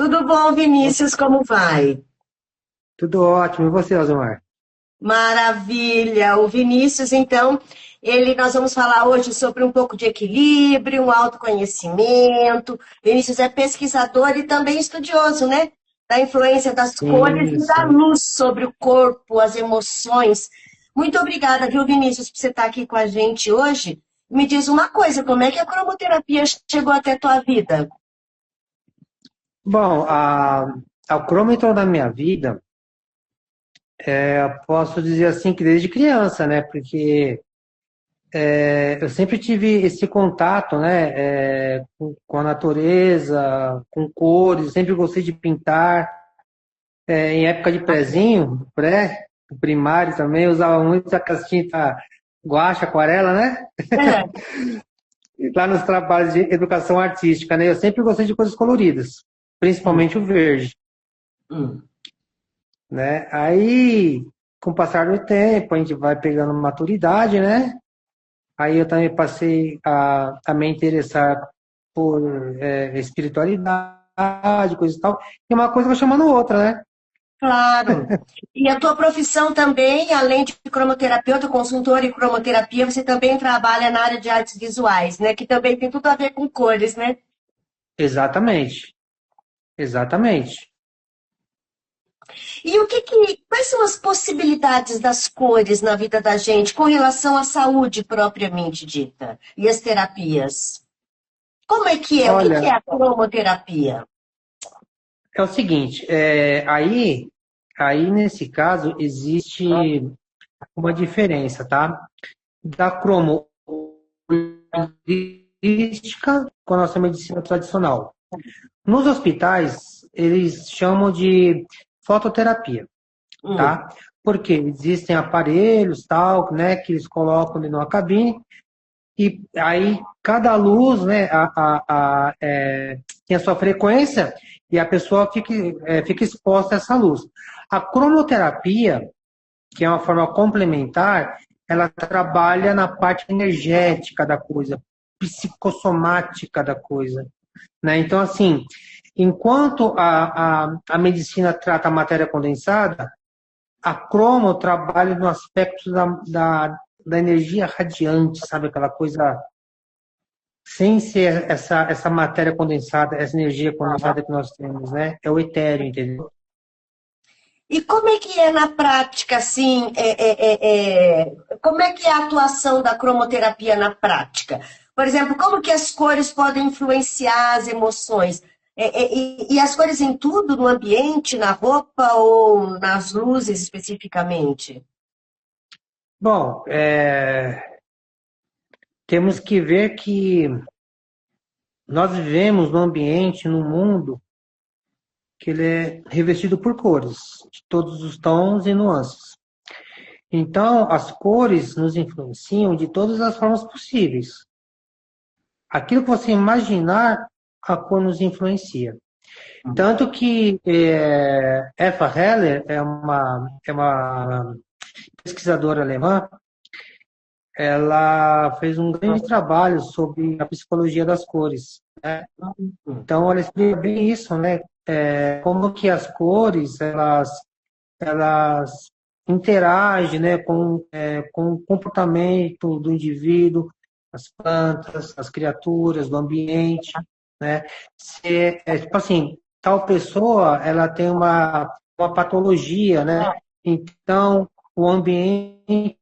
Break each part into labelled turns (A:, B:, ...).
A: Tudo bom, Vinícius? Como vai?
B: Tudo ótimo. E você, Osmar?
A: Maravilha! O Vinícius, então, nós vamos falar hoje sobre um pouco de equilíbrio, um autoconhecimento. Vinícius é pesquisador e também estudioso, né? Da influência das cores e
B: Isso.
A: da luz sobre o corpo, as emoções. Muito obrigada, viu, Vinícius, por você estar aqui com a gente hoje. Me diz uma coisa, como é que a cromoterapia chegou até a tua vida?
B: Bom, ao crômetro da minha vida, eu posso dizer assim que desde criança, né? Porque eu sempre tive esse contato, né? Com a natureza, com cores, sempre gostei de pintar. Em época de prezinho, do pré, do primário também, eu usava muito aquela tinta guache, aquarela, né? Lá nos trabalhos de educação artística, né? Eu sempre gostei de cores coloridas,
A: Sim.
B: principalmente o verde.
A: Hum.
B: Né? Aí, com o passar do tempo, a gente vai pegando maturidade, né? Aí eu também passei a me interessar por espiritualidade, coisa e tal. E uma coisa vai chamando outra, né?
A: Claro. E a tua profissão também, além de cromoterapeuta, consultor em cromoterapia, você também trabalha na área de artes visuais, né? Que também tem tudo a ver com cores, né?
B: Exatamente, exatamente.
A: E quais são as possibilidades das cores na vida da gente com relação à saúde propriamente dita e as terapias? Como é que é? O que que é
B: Olha,
A: a cromoterapia?
B: é o seguinte, aí nesse caso existe uma diferença, tá? Da cromolinguística com a nossa medicina tradicional. Nos hospitais, eles chamam de fototerapia,
A: Hum.
B: tá? Porque existem aparelhos, tal, né, que eles colocam ali numa cabine, e aí cada luz, né, tem a sua frequência, e a pessoa fica exposta a essa luz. A cromoterapia, que é uma forma complementar, ela trabalha na parte energética da coisa, psicossomática da coisa, né? Então, assim, enquanto a medicina trata a matéria condensada, a cromo trabalha no aspecto da energia radiante, sabe? Aquela coisa sem ser essa matéria condensada, essa energia condensada que nós temos, né? É o etéreo, entendeu?
A: E como é que é na prática, assim, como é que é a atuação da cromoterapia na prática? Por exemplo, como que as cores podem influenciar as emoções? E as cores em tudo, no ambiente, na roupa ou nas luzes especificamente?
B: Bom, temos que ver que nós vivemos num ambiente, num mundo, que ele é revestido por cores, de todos os tons e nuances. Então, as cores nos influenciam de todas as formas possíveis. Aquilo que você imaginar, a cor nos influencia. Tanto que Eva Heller é uma pesquisadora alemã, ela fez um grande trabalho sobre a psicologia das cores, né? Então, ela explica bem isso, né? Como que as cores, elas interagem, né, com o comportamento do indivíduo, as plantas, as criaturas, do ambiente, né? Tipo assim, tal pessoa, ela tem uma patologia, né? Então, o ambiente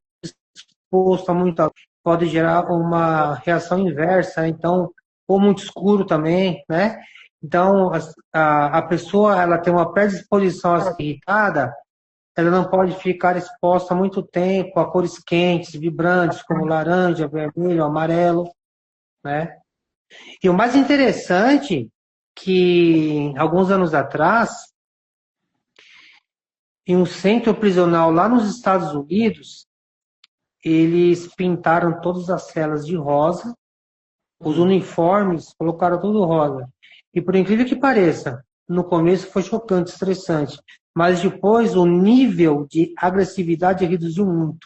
B: exposto a muita pode gerar uma reação inversa, então, ou muito escuro também, né? Então, a pessoa, ela tem uma predisposição a ser irritada, ela não pode ficar exposta há muito tempo a cores quentes, vibrantes, como laranja, vermelho, amarelo, né? E o mais interessante que alguns anos atrás, em um centro prisional lá nos Estados Unidos, eles pintaram todas as celas de rosa, os uniformes colocaram tudo rosa. E por incrível que pareça, no começo foi chocante, estressante, mas depois o nível de agressividade reduziu muito.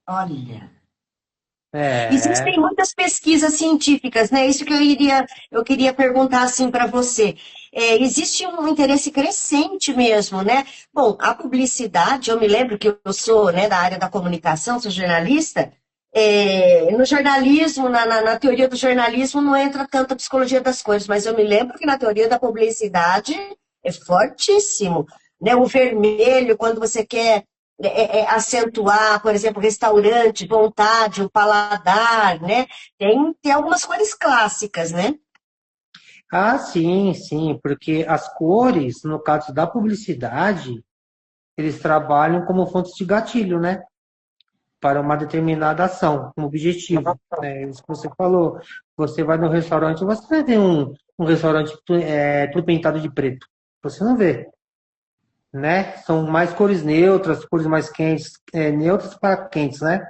A: Olha. Existem
B: É,
A: muitas pesquisas científicas, né? Isso que eu queria perguntar assim para você. existe um interesse crescente mesmo, né? Bom, a publicidade, eu me lembro que eu sou, né, da área da comunicação, sou jornalista. No jornalismo, na teoria do jornalismo, não entra tanto a psicologia das cores, mas eu me lembro que na teoria da publicidade é fortíssimo, né? O vermelho, quando você quer acentuar, por exemplo, restaurante, vontade, o paladar, né? Tem algumas cores clássicas, né?
B: Ah, sim, sim, porque as cores, no caso da publicidade, eles trabalham como fontes de gatilho, né? Para uma determinada ação, um objetivo. É isso que você falou. Você vai no restaurante, você vai ver um restaurante tudo pintado de preto. Você não vê, né? São mais cores neutras, cores mais quentes, neutras para quentes, né?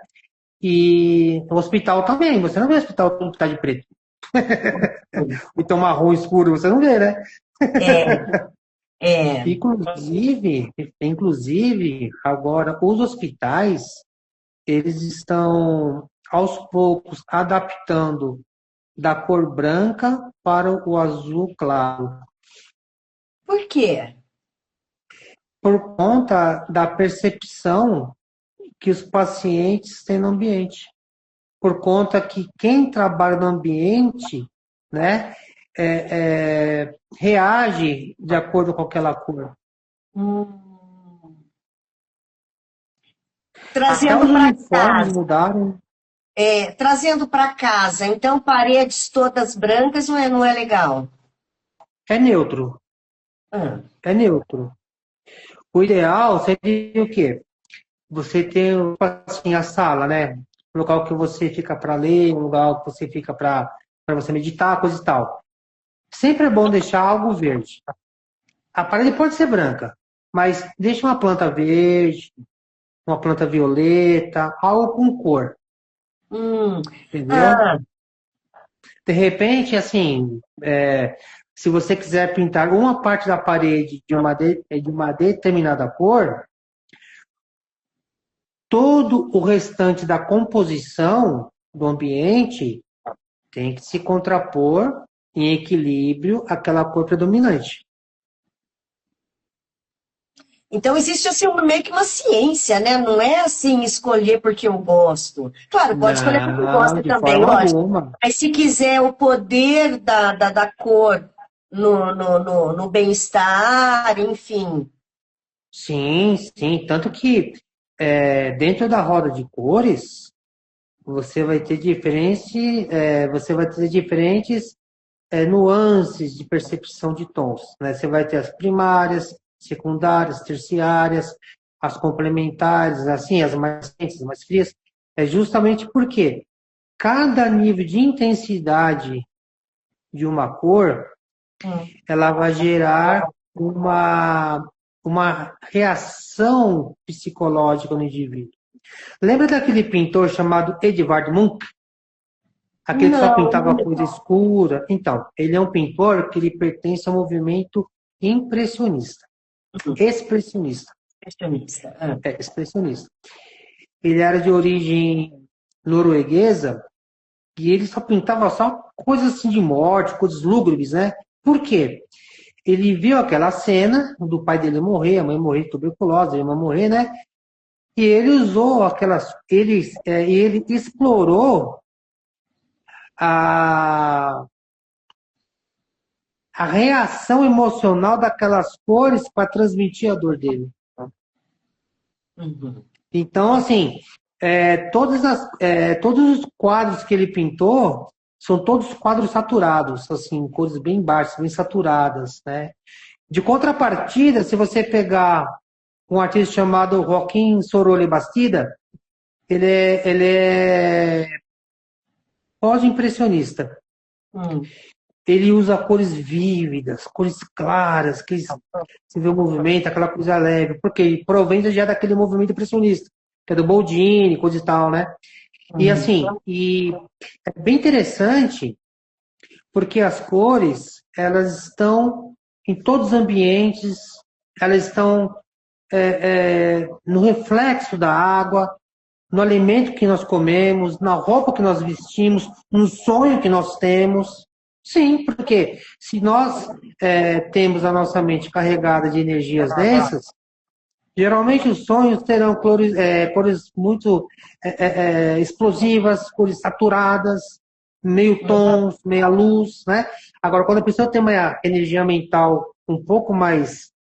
B: E no hospital também, você não vê hospital tudo pintado de preto. Então marrom escuro, você não vê, né?
A: É, é.
B: Inclusive, agora os hospitais, eles estão aos poucos adaptando da cor branca para o azul claro,
A: Por quê?
B: por conta da percepção que os pacientes têm no ambiente, por conta que quem trabalha no ambiente, né, reage de acordo com aquela cor.
A: Hum,
B: Até
A: trazendo
B: os
A: para
B: uniformes
A: casa.
B: mudaram.
A: Trazendo para casa. Então, paredes todas brancas não é legal.
B: É neutro,
A: Ah,
B: é neutro. O ideal seria o quê? Você ter, assim, a sala, né? Um local que você fica para ler, um lugar que você fica para você meditar, coisa e tal. Sempre é bom deixar algo verde. A parede pode ser branca, mas deixa uma planta verde, uma planta violeta, algo com cor,
A: hum,
B: entendeu?
A: ah,
B: De repente, assim, se você quiser pintar uma parte da parede de uma determinada cor, todo o restante da composição do ambiente tem que se contrapor em equilíbrio àquela cor predominante.
A: então existe assim meio que uma ciência, né? Não é assim escolher porque eu gosto. Claro, pode escolher porque
B: Não,
A: gosta
B: de
A: também,
B: forma
A: lógico.
B: alguma.
A: Mas se quiser o poder da cor no bem-estar, enfim.
B: Sim, sim. Tanto que dentro da roda de cores, você vai ter diferentes nuances de percepção de tons, né? Você vai ter as primárias, secundárias, terciárias, as complementares, assim, as mais quentes, as mais frias. É justamente porque cada nível de intensidade de uma cor,
A: Hum.
B: ela vai gerar uma reação psicológica no indivíduo. Lembra daquele pintor chamado Edvard Munch? Aquele que só
A: Não,
B: pintava coisa escura. Então, ele é um pintor que ele pertence ao movimento impressionista. Expressionista.
A: questionista. Ah.
B: Expressionista. Ele era de origem norueguesa e ele só pintava só coisas assim de morte, coisas lúgubres, né? Por quê? Ele viu aquela cena do pai dele morrer, a mãe morrer de tuberculose, a irmã morrer, né? E ele usou ele explorou a, a reação emocional daquelas cores para transmitir a dor dele.
A: Uhum.
B: Então, assim, todos os quadros que ele pintou são todos quadros saturados, assim, cores bem baixas, bem saturadas, né? De contrapartida, se você pegar um artista chamado Joaquim Sorolle Bastida, ele é pós-impressionista.
A: Hum.
B: Ele usa cores vívidas, cores claras, que você vê o movimento, aquela coisa leve, porque ele provém já daquele movimento impressionista, que é do Boldini, coisa e tal, né? E
A: Uhum.
B: assim, é bem interessante, porque as cores, elas estão em todos os ambientes, elas estão no reflexo da água, no alimento que nós comemos, na roupa que nós vestimos, no sonho que nós temos. Sim, porque se nós temos a nossa mente carregada de energias densas, geralmente os sonhos terão cores muito explosivas, cores saturadas, meio tons, meia luz, né? Agora, quando a pessoa tem uma energia mental um pouco mais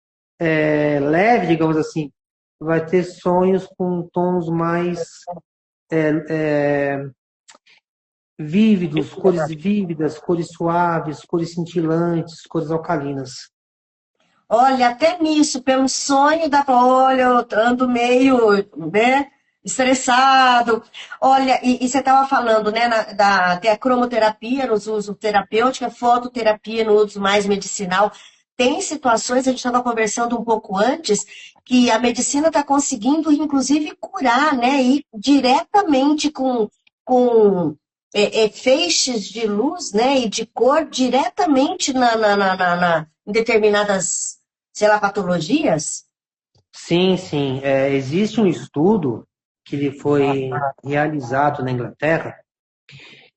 B: leve, digamos assim, vai ter sonhos com tons mais vívidas, cores suaves, cores cintilantes, cores alcalinas.
A: Olha, até nisso, pelo sonho da. Olha, eu ando meio, né, estressado. Olha, e você estava falando, né, tem a cromoterapia nos uso terapêutica, a fototerapia no uso mais medicinal. Tem situações, a gente estava conversando um pouco antes, que a medicina está conseguindo, inclusive, curar, né, ir diretamente com feixes de luz, né, e de cor diretamente em determinadas, sei lá, patologias?
B: Sim, sim. Existe um estudo que ele foi realizado na Inglaterra,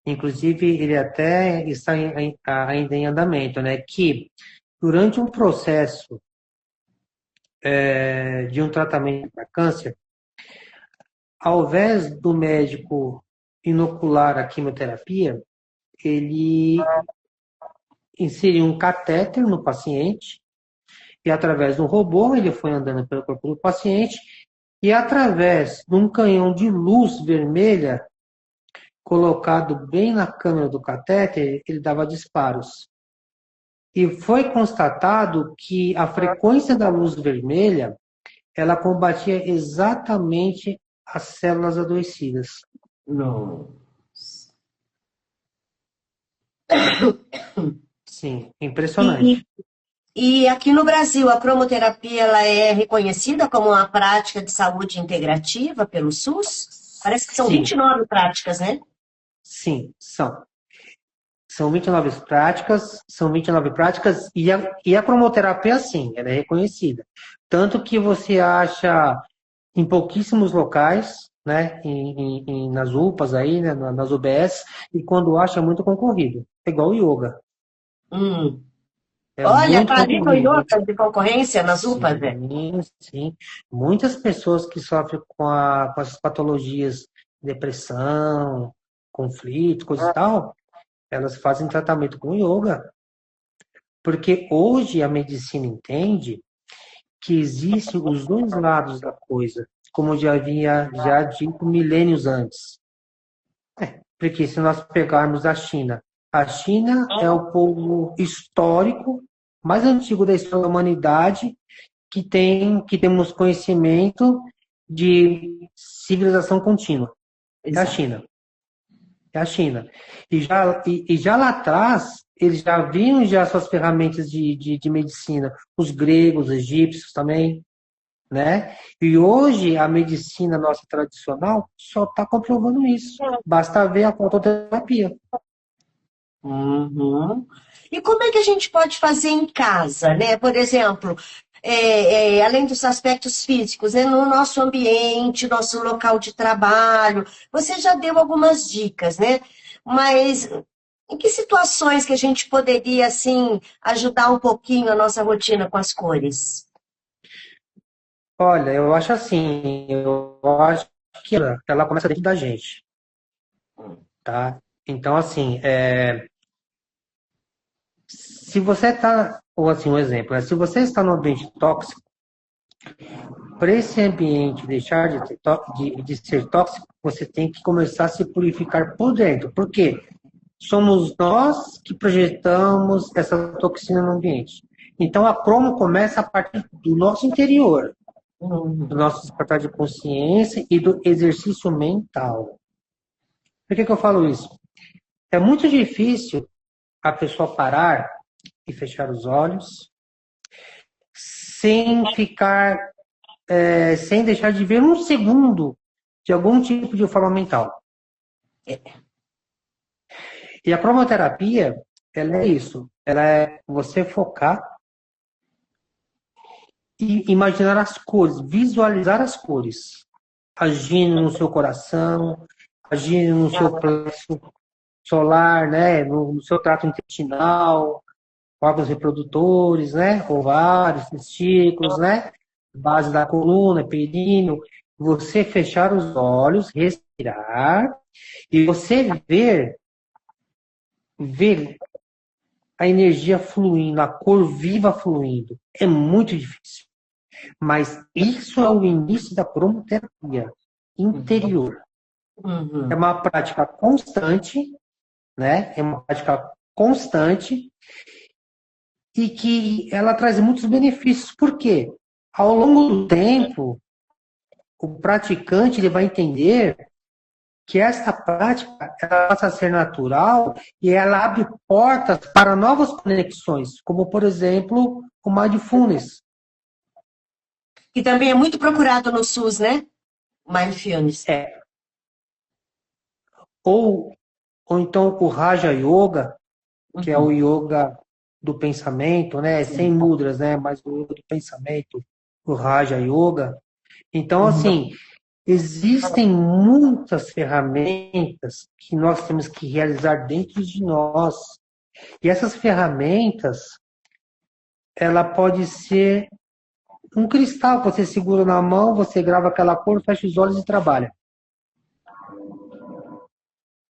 B: inclusive ele até está ainda em andamento, né? Que durante um processo de um tratamento para câncer, ao invés do médico inocular a quimioterapia, ele inseriu um catéter no paciente e através de um robô ele foi andando pelo corpo do paciente e através de um canhão de luz vermelha colocado bem na câmara do catéter, ele dava disparos. E foi constatado que a frequência da luz vermelha, ela combatia exatamente as células adoecidas.
A: Não.
B: Sim,
A: E,
B: impressionante.
A: e aqui no Brasil, a cromoterapia ela é reconhecida como uma prática de saúde integrativa pelo SUS? Parece que são
B: Sim,
A: 29 práticas, né?
B: sim, são. São 29 práticas e a cromoterapia, sim, ela é reconhecida. Tanto que você acha em pouquíssimos locais, né, nas UPAs aí, né, nas UBS, e quando acha é muito concorrido. É igual o yoga,
A: Hum.
B: é
A: Olha,
B: muito
A: tá ali com
B: concorrido.
A: yoga de concorrência nas UPAs, é?
B: Sim, sim. Muitas pessoas que sofrem com essas patologias, depressão, conflito, coisa e tal, elas fazem tratamento com yoga, porque hoje a medicina entende que existem os dois lados da coisa, como eu já havia já dito milênios antes. Porque se nós pegarmos a China é o povo histórico mais antigo da história da humanidade que temos conhecimento de civilização contínua. É a
A: Exato.
B: China. É a China. E já lá atrás, eles já viam já suas ferramentas de medicina. Os gregos, os egípcios também, né? E hoje a medicina nossa tradicional só está comprovando isso. Basta ver a fototerapia.
A: Uhum. E como é que a gente pode fazer em casa, né? Por exemplo, além dos aspectos físicos, né? No nosso ambiente, nosso local de trabalho. Você já deu algumas dicas, né? Mas em que situações que a gente poderia, assim, ajudar um pouquinho a nossa rotina com as cores?
B: Olha, eu acho assim, eu acho que ela começa dentro da gente, tá? Então, assim, se você está, ou assim, um exemplo, né? Se você está num ambiente tóxico, para esse ambiente deixar de ser tóxico, você tem que começar a se purificar por dentro. Por quê? Somos nós que projetamos essa toxina no ambiente. Então, a cromo começa a partir do nosso interior, do
A: Uhum.
B: nosso despertar de consciência e do exercício mental. Por que eu falo isso? É muito difícil a pessoa parar e fechar os olhos sem ficar, sem deixar de ver um segundo de algum tipo de forma mental. E a cromoterapia, ela é isso. Ela é você focar e imaginar as cores, visualizar as cores, agindo no seu coração, agindo no seu plexo solar, né, no seu trato intestinal, órgãos reprodutores, né, ovários, testículos, né, base da coluna, períneo. Você fechar os olhos, respirar e você ver a energia fluindo, a cor viva fluindo. É muito difícil. Mas isso é o início da cromoterapia interior. É
A: Uhum.
B: uma prática constante, né? É uma prática constante e que ela traz muitos benefícios. Por quê? Ao longo do tempo, o praticante ele vai entender que essa prática ela passa a ser natural e ela abre portas para novas conexões, como, por exemplo, o mindfulness.
A: Que também é muito procurado no SUS, né? Mindfulness.
B: É, ou, ou então o Raja Yoga, que é o
A: Uhum.
B: yoga do pensamento, né? Sem
A: Sim.
B: mudras, né? Mas o yoga do pensamento, o Raja Yoga. Então,
A: Uhum.
B: assim, existem muitas ferramentas que nós temos que realizar dentro de nós. E essas ferramentas, ela pode ser um cristal que você segura na mão, você grava aquela cor, fecha os olhos e trabalha.
A: Uhum.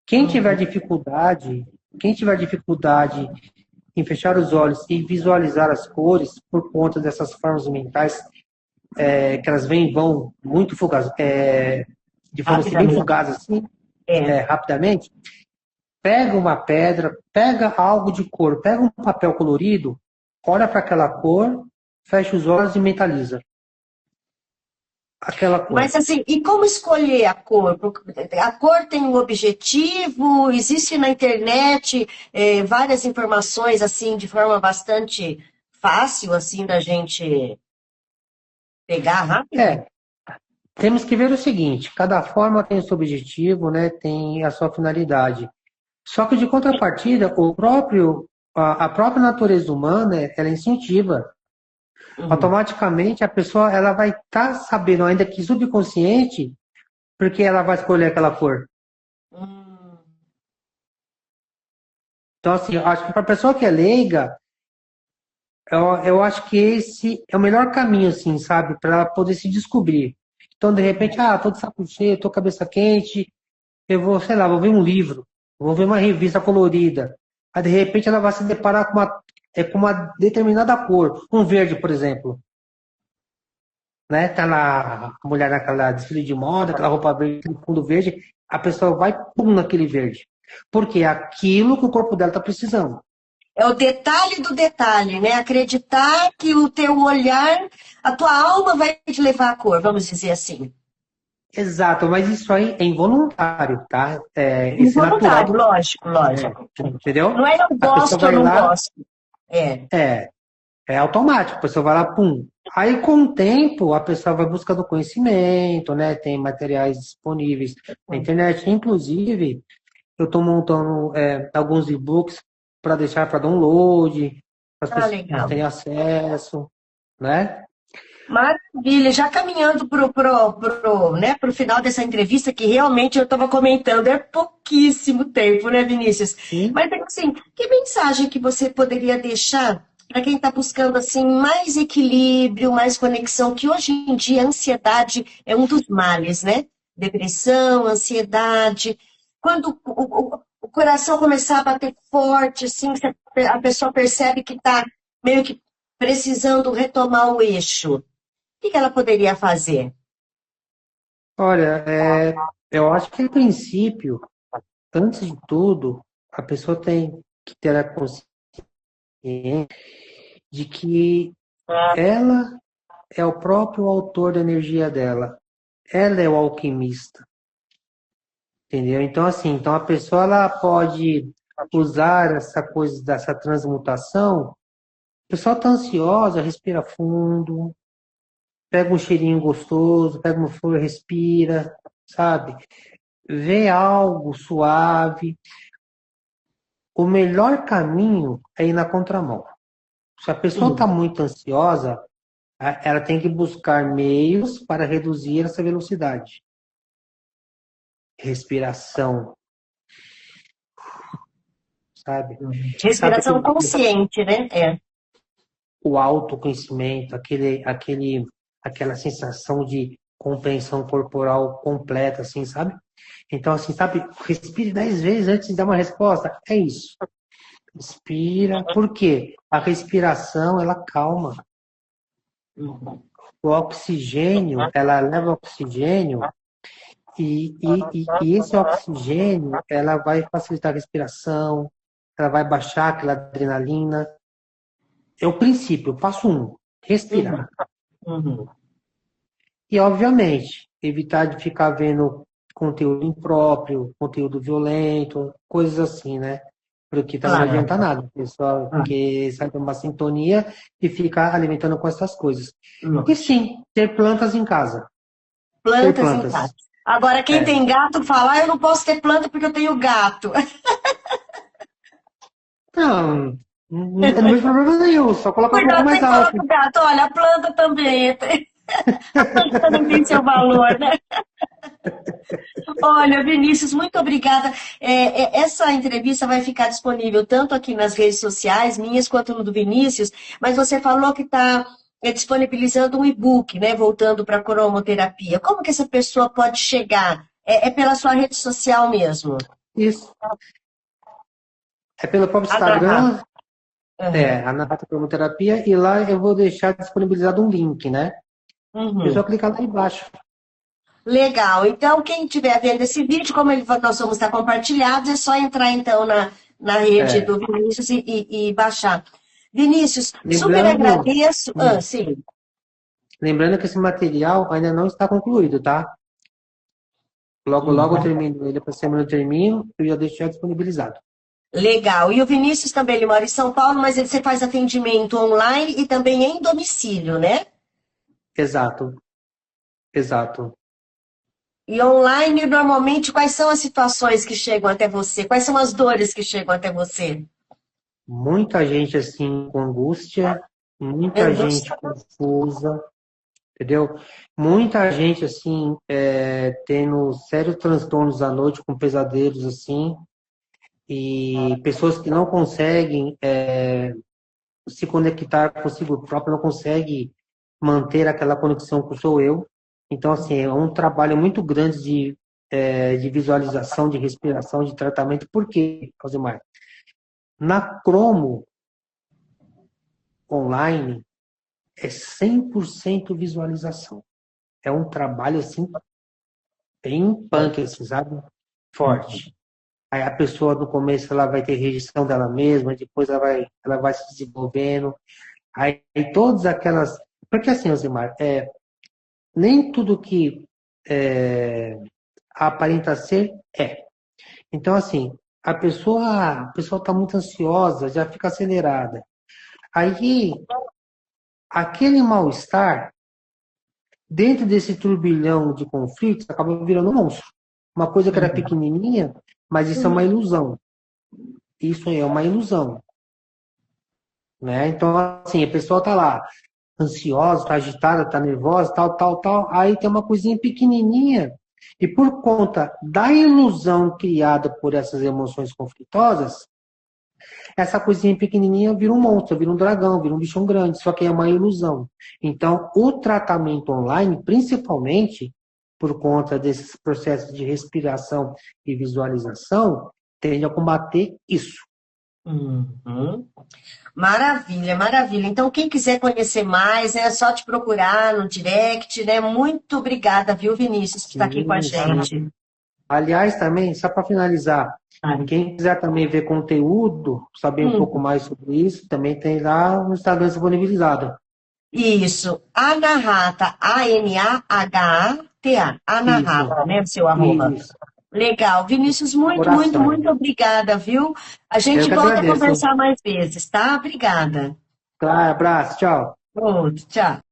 B: Quem tiver dificuldade em fechar os olhos e visualizar as cores por conta dessas formas mentais que elas vêm e vão muito fugaz, de forma assim, bem
A: Rapidamente.
B: fugaz assim,
A: É.
B: rapidamente, pega uma pedra, pega algo de cor, pega um papel colorido, olha para aquela cor, fecha os olhos e mentaliza aquela
A: Mas
B: cor.
A: assim, e como escolher a cor? A cor tem um objetivo, existe na internet várias informações assim de forma bastante fácil assim da gente pegar rápido?
B: É, temos que ver o seguinte, cada forma tem o seu objetivo, né, tem a sua finalidade. Só que de contrapartida, a própria natureza humana, ela incentiva.
A: Uhum.
B: Automaticamente a pessoa ela vai estar sabendo, ainda que subconsciente, porque ela vai escolher aquela cor.
A: Hum.
B: Então, assim, eu acho que para a pessoa que é leiga, eu acho que esse é o melhor caminho, assim, sabe, para ela poder se descobrir. Então, de repente, tô de saco cheio, tô cabeça quente, eu vou, sei lá, vou ver um livro, vou ver uma revista colorida. Aí, de repente, ela vai se deparar com uma determinada cor, um verde, por exemplo. Né? Tá lá a mulher naquela desfile de moda, aquela roupa verde, aquele fundo verde, a pessoa vai pum naquele verde. Porque é aquilo que o corpo dela está precisando.
A: É o detalhe do detalhe, né? Acreditar que o teu olhar, a tua alma vai te levar à cor, vamos dizer assim.
B: Exato, mas isso aí é involuntário, tá? Esse é natural,
A: Involuntário, lógico, lógico.
B: entendeu?
A: Não é eu
B: A pessoa
A: gosto ou
B: vai
A: não
B: lá,
A: gosto. É.
B: é, é automático, a pessoa vai lá, pum. Aí, com o tempo, a pessoa vai buscando conhecimento, né? Tem materiais disponíveis na internet. Inclusive, eu estou montando alguns e-books para deixar para download, para as
A: Ah,
B: pessoas
A: legal.
B: terem acesso, né?
A: Maravilha, já caminhando né, pro final dessa entrevista, que realmente eu estava comentando, é pouquíssimo tempo, né, Vinícius?
B: Sim.
A: Mas assim, que mensagem que você poderia deixar para quem está buscando assim mais equilíbrio, mais conexão, que hoje em dia a ansiedade é um dos males, né? Depressão, ansiedade. Quando o coração começar a bater forte, assim, a pessoa percebe que está meio que precisando retomar o eixo. O que ela poderia fazer?
B: Olha, eu acho que, a princípio, antes de tudo, a pessoa tem que ter a consciência de que ela é o próprio autor da energia dela. Ela é o alquimista, entendeu? Então, assim, então a pessoa ela pode usar essa coisa dessa transmutação. A pessoa está ansiosa, respira fundo, pega um cheirinho gostoso, pega uma flor, respira, sabe? Vê algo suave. O melhor caminho é ir na contramão. Se a pessoa está
A: Hum.
B: muito ansiosa, ela tem que buscar meios para reduzir essa velocidade. Respiração, sabe? Sabe
A: Respiração consciente, né? É.
B: o autoconhecimento, aquela sensação de compreensão corporal completa, assim, sabe? Então, assim, sabe, respire 10 vezes antes de dar uma resposta. É isso. Respira. Por quê? A respiração, ela calma. O oxigênio, ela leva oxigênio e esse oxigênio, ela vai facilitar a respiração, ela vai baixar aquela adrenalina. É o princípio, passo 1, respirar.
A: Uhum.
B: E, obviamente, evitar de ficar vendo conteúdo impróprio, conteúdo violento, coisas assim, né? Porque também não
A: Claro.
B: adianta nada. O pessoal que sai de uma sintonia e fica alimentando com essas coisas. E sim, ter plantas em casa. Ter
A: Plantas em
B: plantas.
A: casa. Agora, quem
B: É.
A: tem gato fala, eu não posso ter planta porque eu tenho gato.
B: Não, não vejo problema nenhum, só colocar um pouco
A: Cuidado,
B: mais
A: tem que falar
B: alto.
A: pro gato, olha, a planta também. A planta também tem seu valor, né? Olha, Vinícius, muito obrigada. Essa entrevista vai ficar disponível tanto aqui nas redes sociais, minhas, quanto no do Vinícius, mas você falou que está disponibilizando um e-book, né? Voltando para a cromoterapia. Como que essa pessoa pode chegar? É pela sua rede social mesmo?
B: Isso. É pelo próprio
A: Agarrar.
B: Instagram, a Narrata Cromoterapia, e lá eu vou deixar disponibilizado um link, né? É só
A: Uhum.
B: clicar lá embaixo.
A: Legal. Então, quem estiver vendo esse vídeo, como nós vamos estar compartilhados, é só entrar então na rede
B: É.
A: do Vinícius e baixar. Vinícius, super
B: Lembrando,
A: agradeço. Sim.
B: lembrando que esse material ainda não está concluído, tá? Logo, logo eu termino ele, para semana eu termino, eu já deixo já disponibilizado.
A: Legal. E o Vinícius também, ele mora em São Paulo, mas você faz atendimento online e também em domicílio, né?
B: Exato, exato.
A: E online, normalmente, quais são as situações que chegam até você? Quais são as dores que chegam até você?
B: Muita gente assim com angústia, muita gente confusa, entendeu? Muita gente assim tendo sérios transtornos à noite com pesadelos assim, e pessoas que não conseguem se conectar consigo próprio, não conseguem manter aquela conexão com o seu eu. Então, assim, é um trabalho muito grande de visualização, de respiração, de tratamento. Por quê, Alzimar? Na Cromo online é 100% visualização. É um trabalho, assim, bem punk, assim, sabe? Forte. Aí a pessoa, no começo, ela vai ter rejeição dela mesma, depois ela vai se desenvolvendo. Aí todas aquelas... Porque assim, Alzimar, nem tudo que aparenta ser é. Então, assim, a pessoa está muito ansiosa, já fica acelerada. Aí, aquele mal-estar, dentro desse turbilhão de conflitos, acaba virando um monstro. Uma coisa que era pequenininha, mas isso é uma ilusão. Isso é uma ilusão. Né? Então, assim, a pessoa está lá, ansiosa, está agitada, está nervosa, tal, tal, tal. Aí tem uma coisinha pequenininha. E por conta da ilusão criada por essas emoções conflitosas, essa coisinha pequenininha vira um monstro, vira um dragão, vira um bichão grande, só que é uma ilusão. Então, o tratamento online, principalmente por conta desses processos de respiração e visualização, tende a combater isso.
A: Uhum. Maravilha, maravilha. Então, quem quiser conhecer mais, é só te procurar no direct, né? Muito obrigada, viu, Vinícius, por estar aqui com a gente.
B: Aliás, também, só para finalizar, quem quiser também ver conteúdo, saber um pouco mais sobre isso, também tem lá no Instagram disponibilizado.
A: Isso, Anahata, Anahata, Anahata, né, o seu arroba.
B: Isso.
A: Legal. Vinícius, muito, muito,
B: Coração.
A: muito obrigada, viu? A
B: Eu
A: gente
B: que
A: volta a
B: agradeço.
A: conversar mais vezes, tá? Obrigada.
B: Claro, abraço, tchau.
A: Outro, tchau.